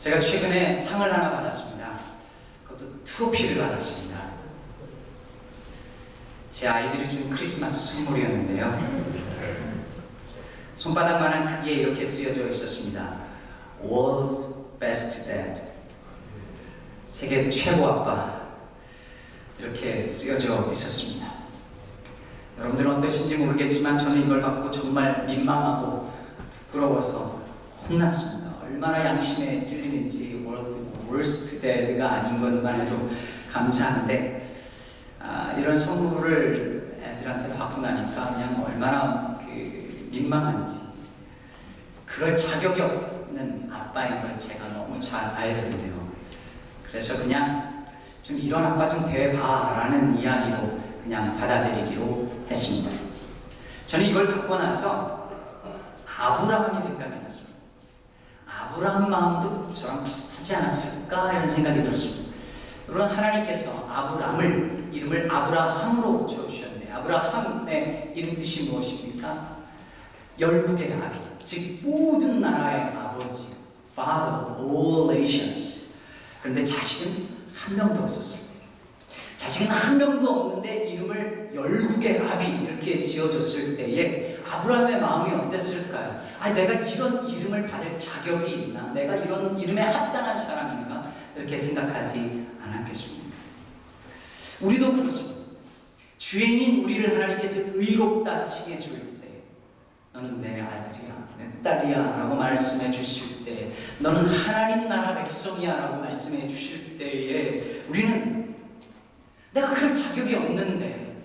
제가 최근에 상을 하나 받았습니다. 그것도 트로피를 받았습니다. 제 아이들이 준 크리스마스 선물이었는데요. 손바닥만한 크기에 이렇게 쓰여져 있었습니다. World's Best Dad. 세계 최고 아빠. 이렇게 쓰여져 있었습니다. 여러분들은 어떠신지 모르겠지만 저는 이걸 받고 정말 민망하고 부끄러워서 혼났습니다. 얼마나 양심에 찔리는지. Worst Dad가 아닌 것만 해도 감사한데 이런 선물을 애들한테 받고 나니까 그냥 얼마나 민망한지, 그럴 자격이 없는 아빠인 걸 제가 너무 잘 알거든요. 그래서 그냥 좀 이런 아빠 좀 돼봐 라는 이야기로 그냥 받아들이기로 했습니다. 저는 이걸 받고 나서 아브라함이 생각이 났습니다. 아브라함 마음도 저랑 비슷하지 않았을까 이런 생각이 들었습니다. 물론 하나님께서 아브라함을 이름을 아브라함으로 붙여주셨는데, 아브라함의 이름 뜻이 무엇입니까? 열국의 아비, 즉 모든 나라의 아버지, Father of all nations. 그런데 자식은 한 명도 없었습니다. 자식은 한 명도 없는데 이름을 열국의 아비 이렇게 지어줬을 때에 아브라함의 마음이 어땠을까요? 내가 이런 이름을 받을 자격이 있나? 내가 이런 이름에 합당한 사람인가? 이렇게 생각하지 않았겠습니까? 우리도 그렇습니다. 죄인인 우리를 하나님께서 의롭다 칭해 줄 때, 너는 내 아들이야, 내 딸이야 라고 말씀해 주실 때, 너는 하나님 나라 백성이야 라고 말씀해 주실 때에 우리는 내가 그럴 자격이 없는데,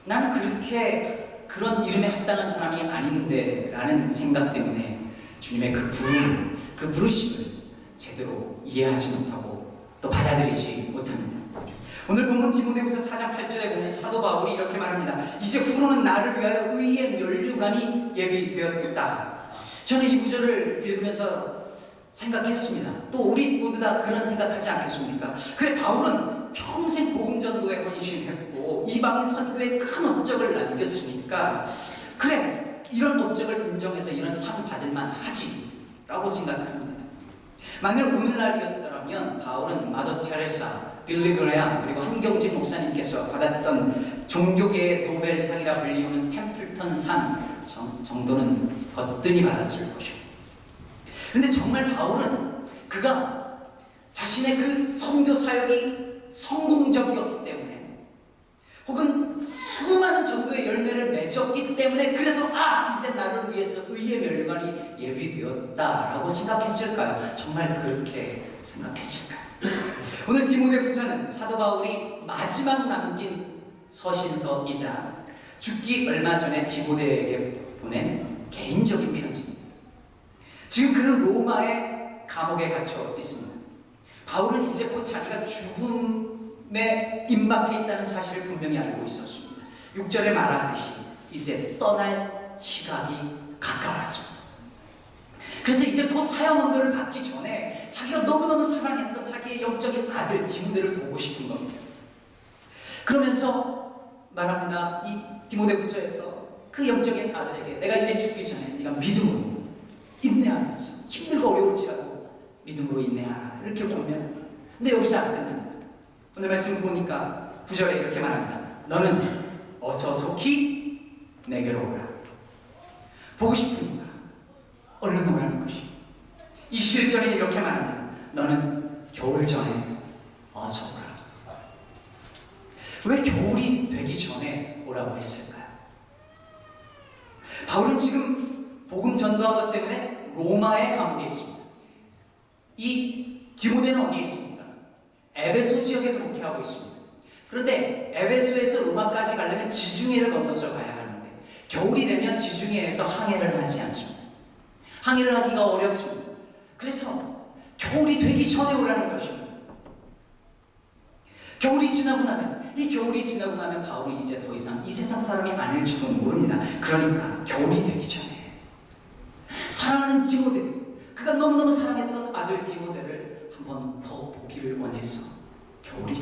나는 그렇게 그런 이름에 합당한 사람이 아닌데 라는 생각 때문에 주님의 그 부르심을 제대로 이해하지 못하고 또 받아들이지 못합니다. 오늘 본문 디모데후서 4장 8절에 보면 사도 바울이 이렇게 말합니다. 이제 후로는 나를 위하여 의의 면류관이 예비되었다. 저는 이 구절을 읽으면서 생각했습니다. 또 우리 모두 다 그런 생각하지 않겠습니까? 그래, 바울은 평생 복음 전도에 헌신했고 이방인 선교에 큰 업적을 남겼으니까, 그래, 이런 업적을 인정해서 이런 상 받을만 하지 라고 생각합니다. 만약 오늘날이었더라면 바울은 마더 테레사, 빌리 그레암, 그리고 한경직 목사님께서 받았던 종교계의 노벨상이라 불리우는 템플턴 상 정도는 거뜬히 받았을 것입니다. 그런데 정말 바울은 그가 자신의 그 선교 사역이 성공적이었기 때문에, 혹은 수많은 전도의 열매를 맺었기 때문에, 그래서 이제 나를 위해서 의의 면류관이 예비되었다라고 생각했을까요? 정말 그렇게 생각했을까요? 오늘 디모데후서는 사도 바울이 마지막 남긴 서신서이자 죽기 얼마 전에 디모데에게 보낸 개인적인 편지입니다. 지금 그는 로마의 감옥에 갇혀 있습니다. 바울은 이제 곧 자기가 죽음에 임박해 있다는 사실을 분명히 알고 있었습니다. 6절에 말하듯이 이제 떠날 시각이 가까웠습니다. 그래서 이제 곧 사형 언도를 받기 전에 자기가 너무너무 사랑했던 자기의 영적인 아들 디모데를 보고 싶은 겁니다. 그러면서 말합니다. 이 디모데후서에서 그 영적인 아들에게 내가 이제 죽기 전에 네가 믿음으로 인내하면서 힘들고 어려울지라도 믿음으로 인내하라 이렇게 보면, 근데 여기서 안 끝납니다. 오늘 말씀 보니까 9절에 이렇게 말합니다. 너는 어서 속히 내게로 오라. 보고 싶으니까 얼른 오라는 것이. 21절에 이렇게 말합니다. 너는 겨울 전에 어서 오라. 왜 겨울이 되기 전에 오라고 했을까요? 바울은 지금 복음 전도한 것 때문에 로마의 감옥에 있습니다. 이 디모데는 어디에 있습니까? 에베소 지역에서 목회하고 있습니다. 그런데 에베소에서 로마까지 가려면 지중해를 건너서 가야 하는데, 겨울이 되면 지중해에서 항해를 하지 않습니다. 항해를 하기가 어렵습니다. 그래서 겨울이 되기 전에 오라는 것입니다. 겨울이 지나고 나면 바울은 이제 더 이상 이 세상 사람이 아닐지도 모릅니다. 그러니까 겨울이 되기 전에 사랑하는 디모데, 그가 너무너무 사랑했던 아들 디모데를 한 번 더 보기를 원해서 겨울이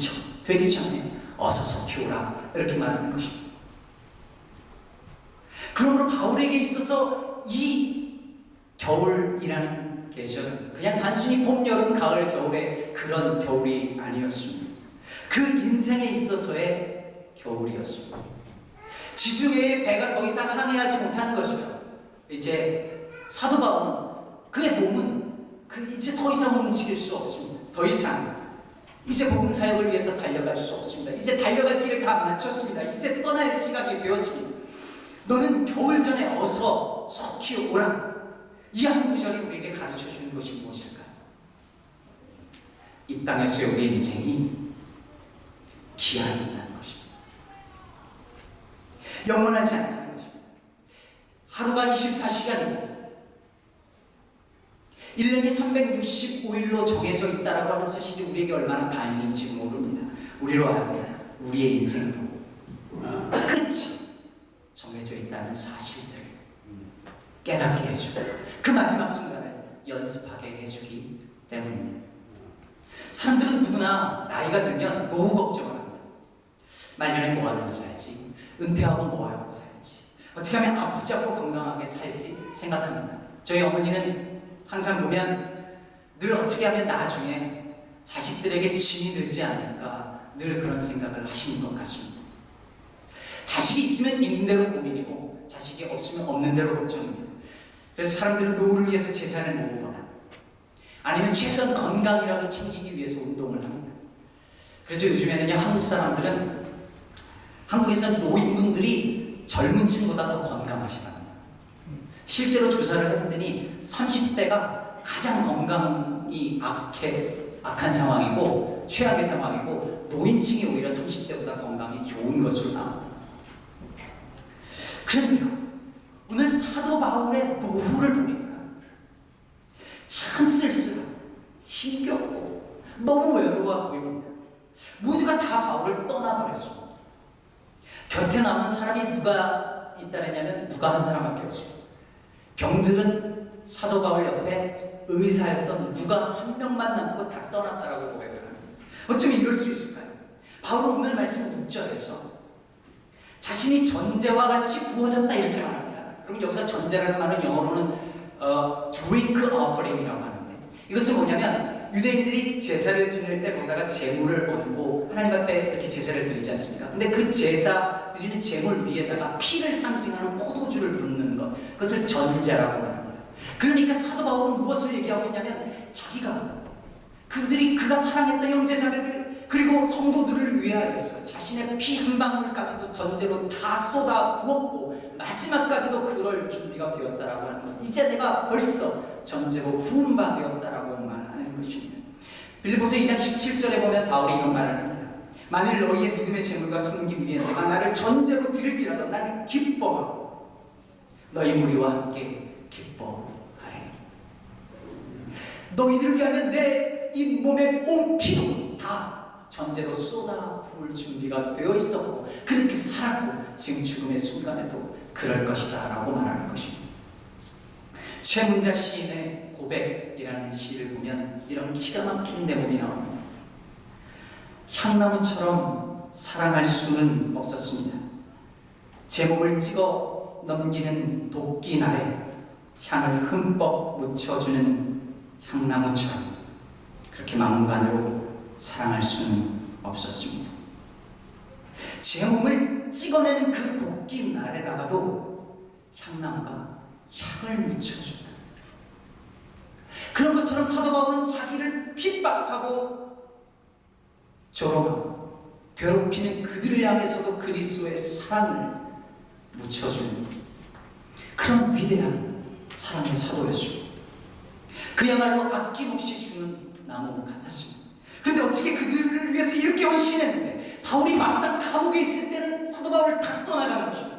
되기 전에 어서 속히 오라 이렇게 말하는 것입니다. 그러므로 바울에게 있어서 이 겨울이라는 계절은 그냥 단순히 봄, 여름, 가을, 겨울의 그런 겨울이 아니었습니다. 그 인생에 있어서의 겨울이었습니다. 지중해의 배가 더 이상 항해하지 못하는 것이요. 이제 사도 바울은 그의 몸은 이제 더 이상 움직일 수 없습니다. 더 이상 이제 복음 사역을 위해서 달려갈 수 없습니다. 이제 달려갈 길을 다 마쳤습니다. 이제 떠날 시간이 되었습니다. 너는 겨울 전에 어서 속히 오라. 이 한 구절이 우리에게 가르쳐 주는 것이 무엇일까요? 이 땅에서의 우리의 인생이 기한이 있다는 것입니다. 영원하지 않다는 것입니다. 하루가 24시간이고 1년이 365일로 정해져 있다라고 하는 사실이 우리에게 얼마나 다행인지 모릅니다. 우리로 하여금 우리의 인생도 끝이 정해져 있다는 사실들 깨닫게 해주고 그 마지막 순간을 연습하게 해주기 때문입니다. 사람들은 누구나 나이가 들면 노후 걱정을 합니다. 말년에 뭐 하면서 살지, 은퇴하고 뭐 하고 살지, 어떻게 하면 아프지 않고 건강하게 살지 생각합니다. 저희 어머니는 항상 보면 늘 어떻게 하면 나중에 자식들에게 짐이 되지 않을까 늘 그런 생각을 하시는 것 같습니다. 자식이 있으면 있는 대로 고민이고 자식이 없으면 없는 대로 걱정입니다. 그래서 사람들은 노후를 위해서 재산을 모으거나 아니면 최소한 건강이라도 챙기기 위해서 운동을 합니다. 그래서 요즘에는요, 한국 사람들은 한국에서 노인분들이 젊은 층보다 더 건강하시답니다. 실제로 조사를 했더니 30대가 가장 건강이 악한 상황이고 최악의 상황이고 노인층이 오히려 30대보다 건강이 좋은 것으로 나옵니다. 그런데요, 오늘 사도 바울의 노후를 보니까 참 쓸쓸하고 힘겹고 너무 외로워 보입니다. 모두가 다 바울을 떠나버렸습니다. 곁에 남은 사람이 누가 있다냐면 누가 한 사람밖에 없습니다. 병들은 사도 바울 옆에 의사였던 누가 한 명만 남고 다 떠났다라고 고백을 합니다. 어쩌면 이럴 수 있을까요? 바울은 오늘 말씀 6절에서 자신이 전제와 같이 구워졌다 이렇게 말합니다. 그럼 여기서 전제라는 말은 영어로는 drink offering이라고 하는데 이것은 뭐냐면 유대인들이 제사를 지낼 때 거기다가 제물을 얻고 하나님 앞에 이렇게 제사를 드리지 않습니까? 근데 그 제사 드리는 제물 위에다가 피를 상징하는 포도주를 붓는 것, 그것을 전제라고 합니다. 그러니까 사도 바울은 무엇을 얘기하고 있냐면 자기가 그가 사랑했던 형제자매들 그리고 성도들을 위하여서 자신의 피 한 방울까지도 전제로 다 쏟아 부었고 마지막까지도 그럴 준비가 되었다라고 하는 것. 이제 내가 벌써 전제로 부은 바 되었다라고 말하는 것입니다. 빌립보서 2장 17절에 보면 바울이 이런 말을 합니다. 만일 너희의 믿음의 재물과 숨기기 위해 내가 나를 전제로 드릴지라도 나는 기뻐하고 너희 무리와 함께 기뻐하리. 너희들을 위하면 내 이 몸의 온 피도 다 전제로 쏟아 부을 준비가 되어 있었고 그렇게 살았고 지금 죽음의 순간에도 그럴 것이다 라고 말하는 것입니다. 최문자 시인의 고백이라는 시를 보면 이런 기가 막힌 내용이 나옵니다. 향나무처럼 사랑할 수는 없었습니다. 제 몸을 찍어 넘기는 도끼 날에 향을 흠뻑 묻혀주는 향나무처럼 그렇게 막무가내로 사랑할 수는 없었습니다. 제 몸을 찍어내는 그 도끼 날에다가도 향나무가 향을 묻혀준다. 그런 것처럼 사도 바울은 자기를 핍박하고 조롱하고 괴롭히는 그들을 향해서도 그리스도의 사랑을 묻혀주는 그런 위대한 사랑의 사도였습니다. 그야말로 아낌없이 주는 나무 같았습니다. 그런데 어떻게 그들을 위해서 이렇게 헌신했는데 바울이 막상 감옥에 있을 때는 사도 바울을 다 떠나가는 것입니다.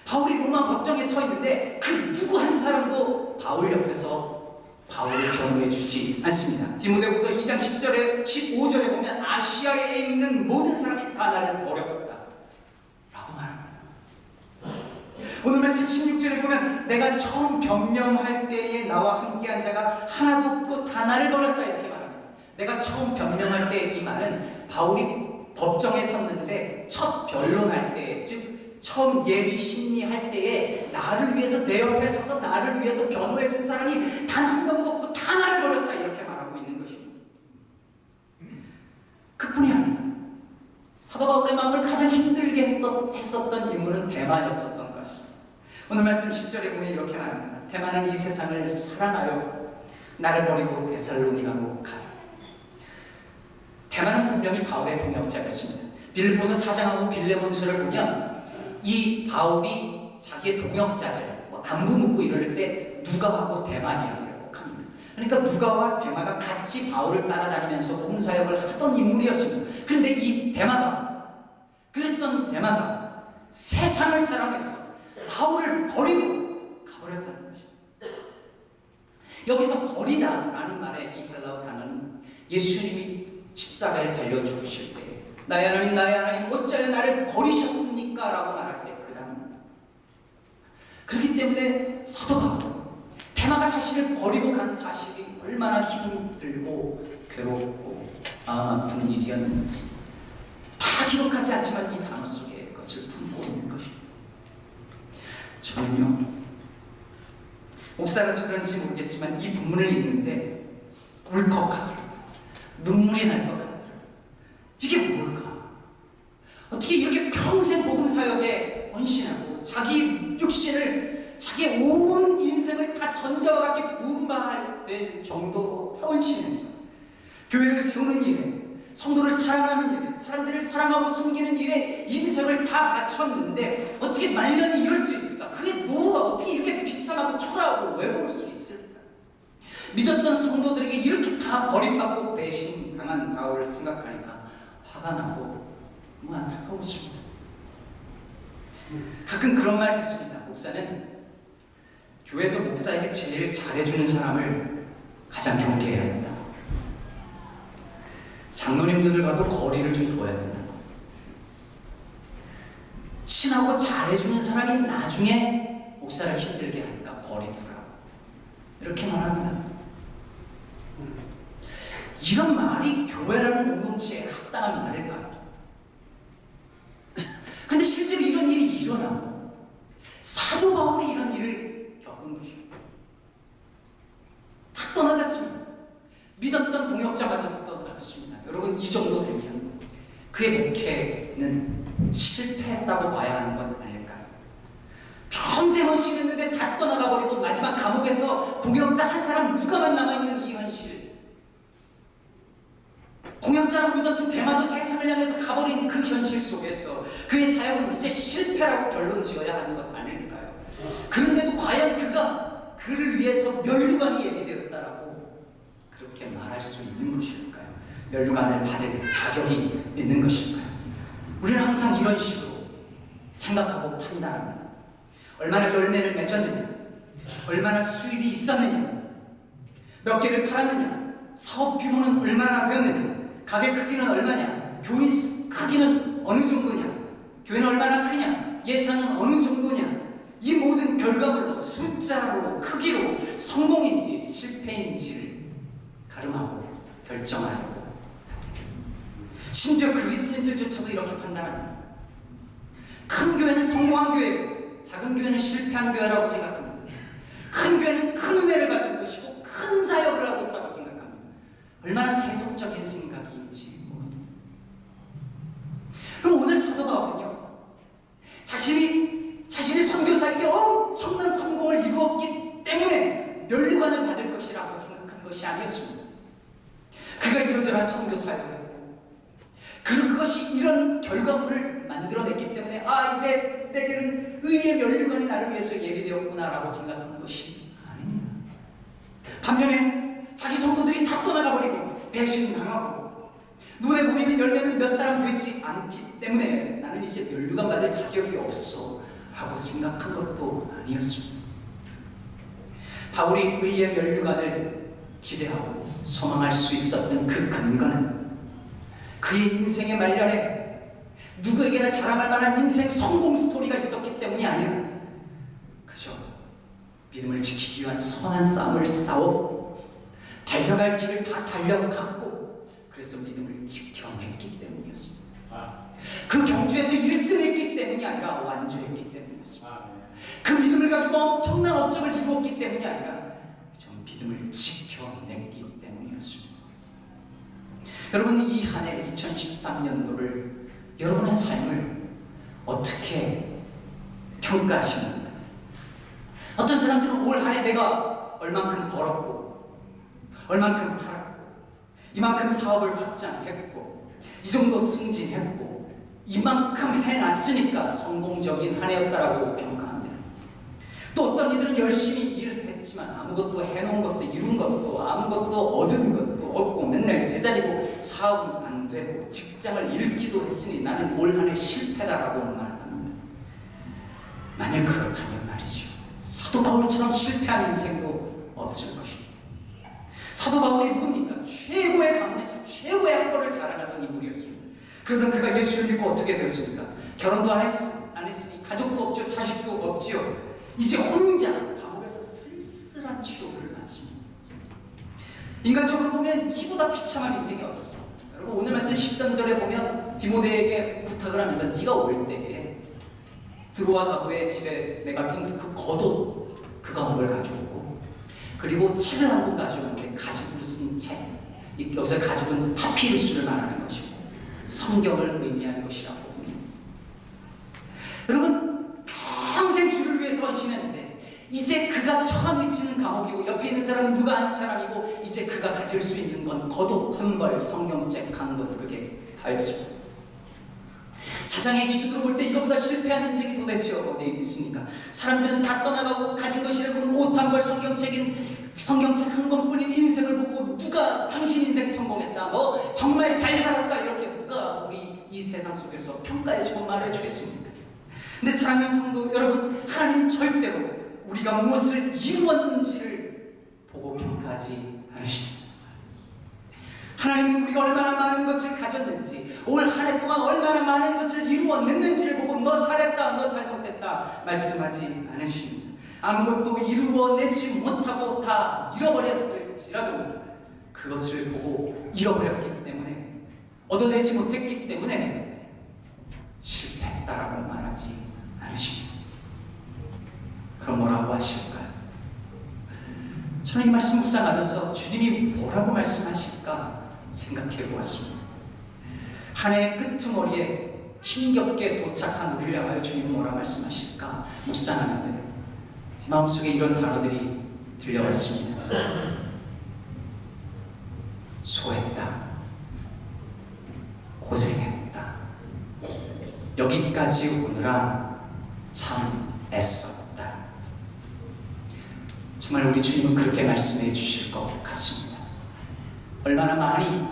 바울이 로마 법정에 서 있는데 그 누구 한 사람도 바울 옆에서 바울을 변호해 주지 않습니다. 디모데후서 2장 10절에 15절에 보면 아시아에 있는 모든 사람이 다 나를 버렸다 라고 말합니다. 오늘 말씀 16절에 보면 내가 처음 변명할 때에 나와 함께한 자가 하나도 없고 다 나를 버렸다 이렇게 말합니다. 내가 처음 변명할 때 이 말은 바울이 법정에 섰는데 첫 변론할 때, 즉 처음 예비 심리할 때에 나를 위해서 내 옆에 서서 나를 위해서 변호해 준 사람이 단 한 명도 없고 다 나를 버렸다 이렇게 말하고 있는 것입니다. 그뿐이 아닙니다. 사도 바울의 마음을 가장 힘들게 했었던 인물은 데마였었던 것입니다. 오늘 말씀 10절에 보면 이렇게 말합니다. 데마는 이 세상을 사랑하여 나를 버리고 데살로니가로 가라. 데마는 분명히 바울의 동역자였습니다. 빌립보서 4장하고 빌레몬서를 보면 이 바울이 자기의 동역자들 안부 묻고 이럴 때 누가하고 데마 이야기를 꼭 합니다. 그러니까 누가와 데마가 같이 바울을 따라다니면서 봉사역을 하던 인물이었습니다. 그런데 이 그랬던 데마가 세상을 사랑해서 바울을 버리고 가버렸다는 것입니다. 여기서 버리다라는 말의 이 헬라어 단어는 예수님이 십자가에 달려 죽으실 때 나의 하나님 어찌하여 나를 버리셨습니까? 라고 말할 때 그 단어입니다. 그렇기 때문에 사도 바울 데마가 자신을 버리고 간 사실이 얼마나 힘들고 괴롭고 마음 아픈 일이었는지 다 기록하지 않지만 이 단어 속에 그것을 품고 있는 것입니다. 저는요 목사라서 그런지 모르겠지만 이 본문을 읽는데 울컥하더라고요. 눈물이 날 것 같더라고요. 이게 뭘까? 어떻게 이렇게 평생 복음 사역에 헌신하고 자기 육신을 자기 온 인생을 다 전자와 같이 구원받을 될 정도로 헌신해서 교회를 세우는 일에 성도를 사랑하는 일에 사람들을 사랑하고 섬기는 일에 인생을 다 바쳤는데 어떻게 말년이 이럴 수 있을까? 그게 뭐가 어떻게 이렇게 비참하고 초라하고 외로울 수 있을까? 믿었던 성도들에게 이렇게 다 버림받고 배신당한 바울을 생각하니까 화가 나고 너무 안타까웠습니다. 가끔 그런 말 듣습니다. 목사는 교회에서 목사에게 제일 잘해주는 사람을 가장 경계해야 된다. 장로님들과도 거리를 좀 둬야 된다. 친하고 잘해주는 사람이 나중에 목사를 힘들게 하니까 거리 두라고 이렇게 말합니다. 이런 말이 교회라는 공동체에 합당한 말일까? 그런데 실제로 이런 일이 일어나고 사도 바울이 이런 일을 겪은 것입니다. 다 떠나갔습니다. 믿었던 동역자마저도 떠나갔습니다. 여러분 이 정도 되면 그의 목회는 실패했다고 봐야 하는 것 아닐까요? 평생 헌신했는데 다 떠나가 버리고 마지막 감옥에서 동역자 한 사람 누가만 남아있는 이 현실, 동역자라고 믿었던 데마도 세상을 향해서 가버린 그 현실 속에서 그의 사역은 이제 실패라고 결론 지어야 하는 것 아닐까요? 그런데도 과연 그가 그를 위해서 면류관이 예비되었다라고 그렇게 말할 수 있는 것일까요? 면류관을 받을 자격이 있는 것일까요? 우리는 항상 이런 식으로 생각하고 판단합니다. 얼마나 열매를 맺었느냐, 얼마나 수입이 있었느냐, 몇 개를 팔았느냐, 사업 규모는 얼마나 되었느냐, 가게 크기는 얼마냐, 교회 크기는 어느 정도냐, 교회는 얼마나 크냐, 예산은 어느 정도냐, 이 모든 결과물로 숫자로 크기로 성공인지 실패인지를 가름하고 결정하려고 심지어 그리스도인들조차도 이렇게 판단합니다. 큰 교회는 성공한 교회고 작은 교회는 실패한 교회라고 생각합니다. 큰 교회는 큰 은혜를 받은 것이고 큰 사역을 하고 있다고 생각합니다. 얼마나 세속적인 생각인지 모릅니다. 그럼 오늘 사도 바울은요, 자신이 선교사에게 엄청난 성공을 이루었기 때문에 면류관을 받을 것이라고 생각한 것이 아니었습니다. 그가 이러저러한 선교사역을 했고 그것이 이런 결과물을 만들어냈기 때문에 이제 내게는 의의 면류관이 나를 위해서 예비되었구나라고 생각한 것이 아닙니다. 반면에 자기 성도들이 다 떠나가버리고 배신당하고 눈에 보이는 열매는 몇 사람 되지 않기 때문에 나는 이제 면류관 받을 자격이 없어 라고 생각한 것도 아니었습니다. 바울이 의의 면류관을 기대하고 소망할 수 있었던 그 근거는 그의 인생의 말년에 누구에게나 자랑할 만한 인생 성공 스토리가 있었기 때문이 아니라 그저 믿음을 지키기 위한 선한 싸움을 싸워 달려갈 길을 다 달려갔고 그래서 믿음을 지켜냈기 때문이었습니다. 그 경주에서 1등했기 때문이 아니라 완주했기 때문이었습니다. 그 믿음을 가지고 엄청난 업적을 이루었기 때문이 아니라 저 믿음을 지켜냈기 때문이었습니다. 여러분, 이 한 해 2013년도를 여러분의 삶을 어떻게 평가하십니까? 어떤 사람들은 올 한 해 내가 얼만큼 벌었고, 얼만큼 팔았고, 이만큼 사업을 확장했고, 이 정도 승진했고, 이만큼 해놨으니까 성공적인 한 해였다라고 평가합니다. 또 어떤 이들은 열심히 일을 했지만 아무것도 해놓은 것도 이룬 것도 아무것도 얻은 것도 없고 맨날 제자리고 사업은 안 되고 직장을 잃기도 했으니 나는 올 한 해 실패다라고 말합니다. 만약 그렇다면 말이죠, 사도 바울처럼 실패한 인생도 없을 것입니다. 사도 바울이 누굽니까? 최고의 가문에서 최고의 학벌을 자랑하던 인물이었습니다. 그러던 그가 예수를 믿고 어떻게 되었습니까? 결혼도 안 했으니 가족도 없죠, 자식도 없지요. 이제 혼자 감옥에서 쓸쓸한 치료를 받습니다. 인간적으로 보면 이보다 비참한 인생이 어딨어. 여러분, 오늘 말씀 13절에 보면 디모데에게 부탁을 하면서 네가 올 때에 드로아 가부의 집에 내가 둔 그 겉옷, 그 가옥을 가져오고, 그리고 책을 한 권 가져오는데 가죽으로 쓴 책, 여기서 가죽은 파피루스를 말하는 것이고 성경을 의미하는 것이라고 봅니다. 여러분, 평생 주를 위해서 헌신했는데 이제 그가 처한 위치는 감옥이고 옆에 있는 사람은 누가 아닌 사람이고 이제 그가 가질 수 있는 건 겉옷 한 벌, 성경책 한 권, 그게 다였습니다. 세상의 기준으로 볼 때 이거보다 실패한 인생이 도대체 어디 있습니까? 사람들은 다 떠나가고 가진 것이라고는 옷 한 벌, 성경책 한 권뿐인 인생을 보고 누가 당신 인생 성공했다, 너 정말 잘 살았다, 이렇게 누가 우리 이 세상 속에서 평가해주고 말해주겠습니까? 근데 사랑하는 성도 여러분, 하나님 절대로 우리가 무엇을 이루었는지를 보고 평가하지 않으십니다. 하나님은 우리가 얼마나 많은 것을 가졌는지, 올 한 해 동안 얼마나 많은 것을 이루어냈는지를 보고 너 잘했다, 너 잘못했다 말씀하지 않으십니다. 아무것도 이루어내지 못하고 다 잃어버렸을지라도 그것을 보고 잃어버렸기 때문에, 얻어내지 못했기 때문에 실패했다라고 말하지 않으십니다. 그럼 뭐라고 하실까요? 저는 이 말씀 묵상하면서 주님이 뭐라고 말씀하실까 생각해 보았습니다. 한 해의 끄트머리에 힘겹게 도착한 우리를 향하여 주님은 뭐라 말씀하실까 묵상하는데 제 마음속에 이런 단어들이 들려왔습니다. 수고했다, 고생했다, 여기까지 오느라 참 애썼다. 정말 우리 주님은 그렇게 말씀해 주실 것 같습니다. 얼마나 많이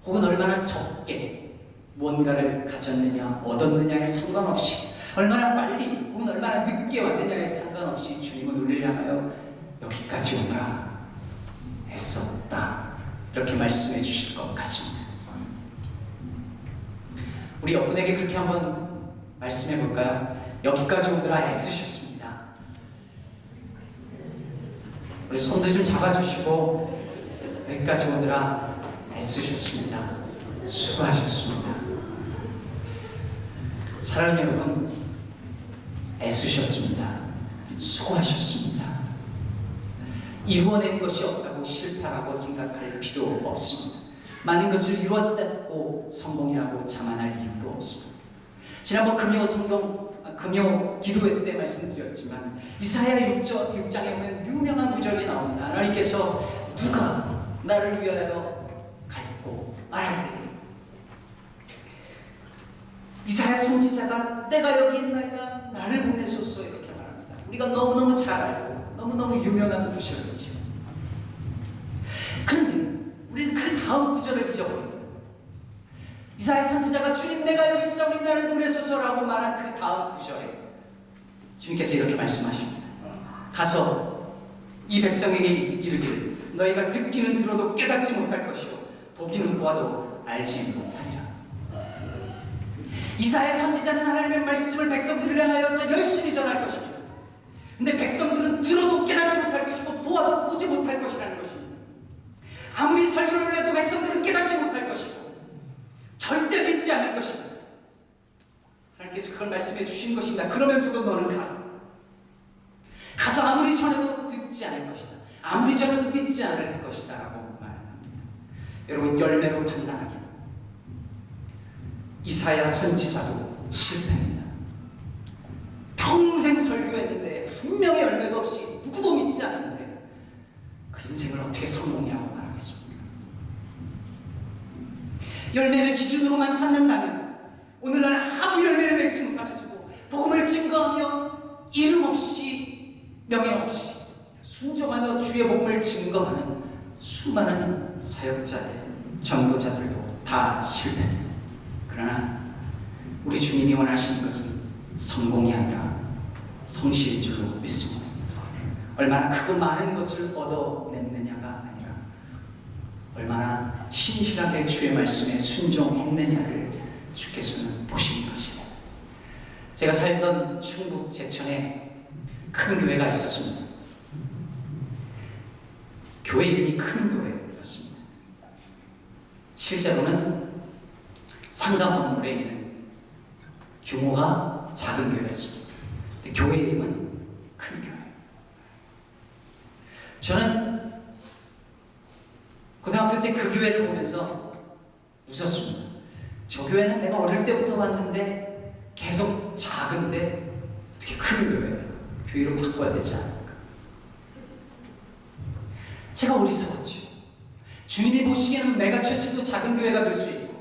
혹은 얼마나 적게 무언가를 가졌느냐, 얻었느냐에 상관없이, 얼마나 빨리 혹은 얼마나 늦게 왔느냐에 상관없이 주님은 우리를 향하여 여기까지 오느라 애썼다, 이렇게 말씀해 주실 것 같습니다. 우리 옆분에게 그렇게 한번 말씀해 볼까요? 여기까지 오느라 애쓰셨습니다. 우리 손도 좀 잡아주시고, 여기까지 오느라 애쓰셨습니다. 수고하셨습니다. 사랑하는 여러분, 애쓰셨습니다. 수고하셨습니다. 이루어낸 것이 없다고 실패라고 생각할 필요 없습니다. 많은 것을 이루었다고 성공이라고 자만할 이유도 없습니다. 지난번 금요 기도회 때 말씀드렸지만 이사야 6장에 보면 유명한 구절이 나옵니다. 하나님께서 누가 나를 위하여 갈고 말할까? 이사야 선지자가 내가 여기 있나이다, 나를 보내소서, 이렇게 말합니다. 우리가 너무너무 잘 알고 너무너무 유명한 구절이죠. 그런데 우리는 그 다음 구절을 잊어버립니다. 이사야 선지자가 주님 내가 여기 있사오니 나를 보내소서라고 말한 그 다음 구절에 주님께서 이렇게 말씀하십니다. 가서 이 백성에게 이르기를 너희가 듣기는 들어도 깨닫지 못할 것이요 보기는 보아도 알지 못하리라. 이사야 선지자는 하나님의 말씀을 백성들을 향하여서 열심히 전할 것입니다. 근데 백성들은 들어도 깨닫지 못할 것이고 보아도 보지 못할 것이라는 것입니다. 아무리 설교를 해도 백성들은 깨닫지 못할 것이고 절대 믿지 않을 것입니다. 하나님께서 그걸 말씀해 주신 것입니다. 그러면서도 너는 가라. 가서 아무리 전해도 듣지 않을 것이다. 아무리 전해도 믿지 않을 것이다 라고 말합니다. 여러분, 열매로 판단하면 이사야 선지자도 실패합니다. 평생 설교했는데 한 명의 열매도 없이 누구도 믿지 않는데 그 인생을 어떻게 성공이라고 말하겠습니까? 열매를 기준으로만 삼는다면 오늘날 아무 열매를 맺지 못하면서도 복음을 증거하며 이름 없이 명예 없이 순종하며 주의 복음을 증거하는 수많은 사역자들, 전도자들도 다 실패합니다. 그러나 우리 주님이 원하시는 것은 성공이 아니라 성실인 줄로 믿습니다. 얼마나 크고 많은 것을 얻어냈느냐가 아니라 얼마나 신실하게 주의 말씀에 순종했느냐를 주께서는 보시는 것입니다. 제가 살던 충북 제천에 큰 교회가 있었습니다. 교회 이름이 큰 교회였습니다. 실제로는 상가 건물에 있는 규모가 작은 교회였습니다. 근데 교회 이름은 큰 교회. 저는 고등학교 때 그 교회를 보면서 웃었습니다. 저 교회는 내가 어릴 때부터 봤는데 계속 작은데 어떻게 큰 교회예요? 교회로 바꿔야 되지 않을까? 제가 어리석었죠. 주님이 보시기에는 메가처치도 작은 교회가 될 수 있고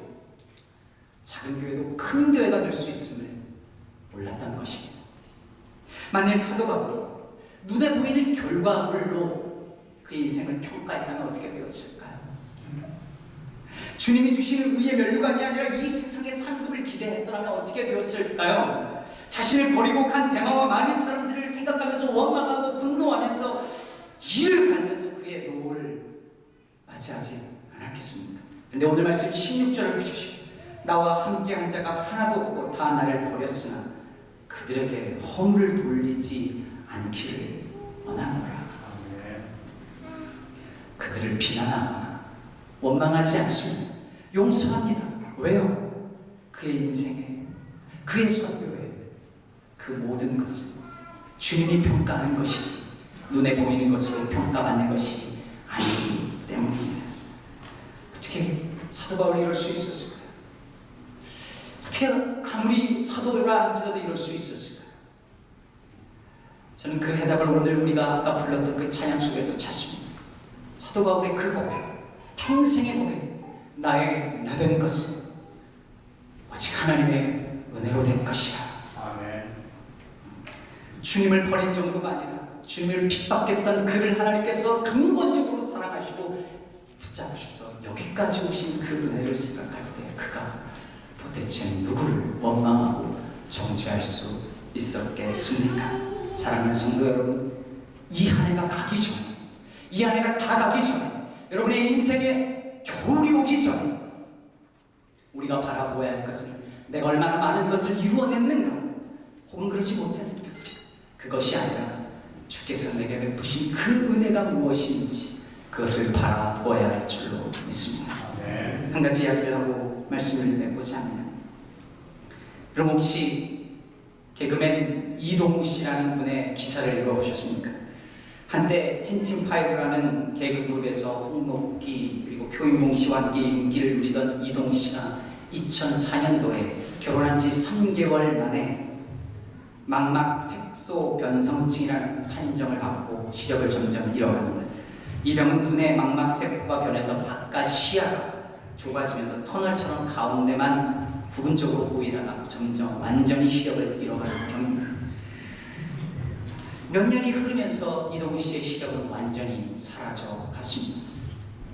작은 교회도 큰 교회가 될 수 있음을 몰랐던 것입니다. 만일 사도 바울이 눈에 보이는 결과물로 그 인생을 평가했다면 어떻게 되었을까요? 주님이 주시는 의의 면류관이 아니라 이 세상의 상급을 기대했더라면 어떻게 되었을까요? 자신을 버리고 간 대마와 많은 사람들을 생각하면서 원망하고 분노하면서 이를 갈면서 그의 노를 맞이하지 않았겠습니까? 그런데 오늘 말씀 16절을 보십시오. 나와 함께한 자가 하나도 없고 다 나를 버렸으나 그들에게 허물을 돌리지 않기를 원하노라. 그들을 비난하거나 원망하지 않습니다. 용서합니다. 왜요? 그의 인생에, 그의 선교에 그 모든 것은 주님이 평가하는 것이지 눈에 보이는 것으로 평가받는 것이 아니기 때문입니다. 어떻게 사도 바울이 이럴 수 있었을까요? 어떻게 아무리 사도라 할지라도 이럴 수 있었을까요? 저는 그 해답을 오늘 우리가 아까 불렀던 그 찬양 속에서 찾습니다. 사도 바울의 그 고백, 평생의 고백, 나의 나된 것은 오직 하나님의 은혜로 된 것이라. 아멘. 주님을 버린 정도가 아니라 주님을 핍박했던 그를 하나님께서 근본적으로 사랑하시고 붙잡으셔서 여기까지 오신 그 은혜를 생각할 때 그가 도대체 누구를 원망하고 정죄할 수 있었겠습니까? 사랑하는 성도 여러분, 이 한 해가 가기 전에, 이 한 해가 다 가기 전에, 여러분의 인생에 겨울이 오기 전에 우리가 바라보아야 할 것은 내가 얼마나 많은 것을 이루어냈는가 혹은 그러지 못했는가, 그것이 아니라 주께서 내게 베푸신 그 은혜가 무엇인지 그것을 바라보아야 할 줄로 믿습니다. 아멘. 한 가지 이야기를 하고 말씀을 맺고자 합니다. 그럼 혹시 개그맨 이동우 씨라는 분의 기사를 읽어보셨습니까? 한때 틴틴파이브라는 개그 그룹에서 홍록기 그리고 표인봉 씨와 함께 인기를 누리던 이동우 씨가 2004년도에 결혼한 지 3개월 만에 망막 색소 변성증이라는 판정을 받고 시력을 점점 잃어갑니다. 이 병은 눈의 망막 세포가 변해서 바깥 시야가 좁아지면서 터널처럼 가운데만 부분적으로 보이다가 점점 완전히 시력을 잃어가는 병입니다. 몇 년이 흐르면서 이동우 씨의 시력은 완전히 사라져 갔습니다.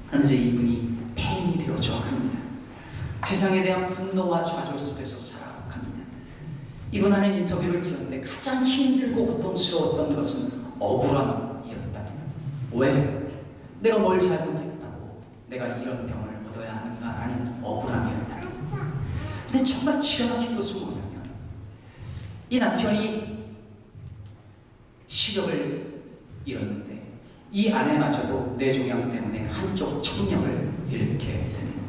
그러면서 이분이 태인이 되어져 갑니다. 세상에 대한 분노와 좌절 속에서 살아갑니다. 이분 하는 인터뷰를 들었는데 가장 힘들고 고통스러웠던 것은 억울함이었답니다. 왜? 내가 뭘 잘못했다고 내가 이런 병을 얻어야 하는가라는 억울함이었답니다. 근데 정말 기가 막힌 것은 뭐냐면 이 남편이 시력을 잃었는데 이 아내마저도 뇌종양 때문에 한쪽 청력을 잃게 됩니다.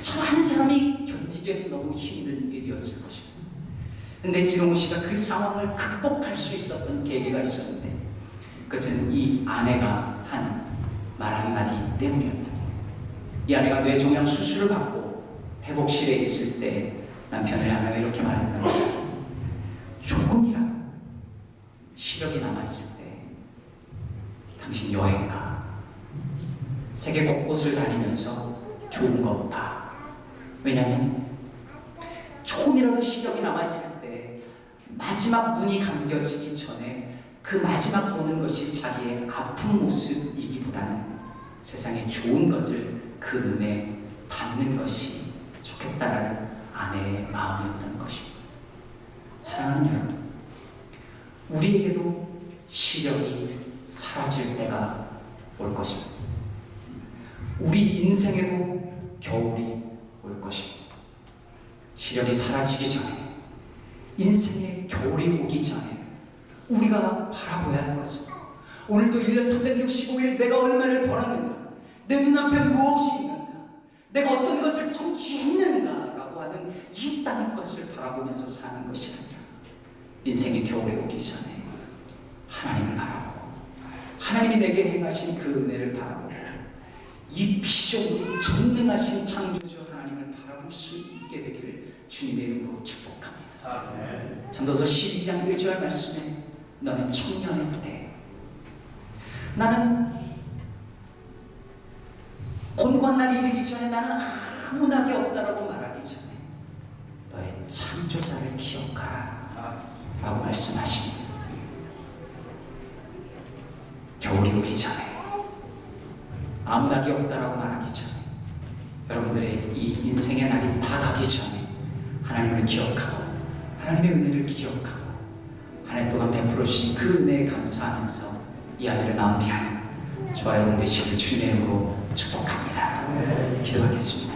참 한 사람이 견디기 보기에는 너무 힘든 일이었을 것입니다. 근데 이동우 씨가 그 상황을 극복할 수 있었던 계기가 있었는데 그것은 이 아내가 한 말 한마디 때문이었다. 이 아내가 뇌종양 수술을 받고 회복실에 있을 때 남편을 향하여 이렇게 말했던 거예요. 조금이라도 시력이 남아있을 때 당신 여행 가. 세계 곳곳을 다니면서 좋은 거 봐. 왜냐면 조금이라도 시력이 남아있을 때 마지막 눈이 감겨지기 전에 그 마지막 보는 것이 자기의 아픈 모습이기보다는 세상에 좋은 것을 그 눈에 담는 것이 좋겠다라는 아내의 마음이었던 것입니다. 사랑하는 여러분, 우리에게도 시력이 사라질 때가 올 것입니다. 우리 인생에도 겨울이 올 것입니다. 시력이 사라지기 전에, 인생의 겨울이 오기 전에 우리가 바라봐야 할 것은 오늘도 1년 365일 내가 얼마를 벌었는가, 내 눈앞에 무엇이 있는가, 내가 어떤 것을 성취했는가 라고 하는 이 땅의 것을 바라보면서 사는 것이 아니라 인생의 겨울이 오기 전에 하나님을 바라보고 하나님이 내게 행하신 그 은혜를 바라보고 이 비전이 전능하신 창조주 하나님을 바라볼 수 있게 되기를 주님의 이름으로 축복합니다. 전도서 12장 1절 말씀에 너는 청년의 때, 나는 곤고한 날이 이르기 전에 나는 아무 낙이 없다라고 말하기 전에 너의 창조자를 기억하라 라고 말씀하십니다. 겨울이 오기 전에, 아무 낙이 없다라고 말하기 전에, 여러분들의 이 인생의 날이 다 가기 전에 하나님을 기억하고 하나님의 은혜를 기억하고 한 해 동안 베풀어 주신 그 은혜에 감사하면서 이 아이를 마무리하는 저와 여러분 되시길 주님의 이름으로 축복합니다. 기도하겠습니다.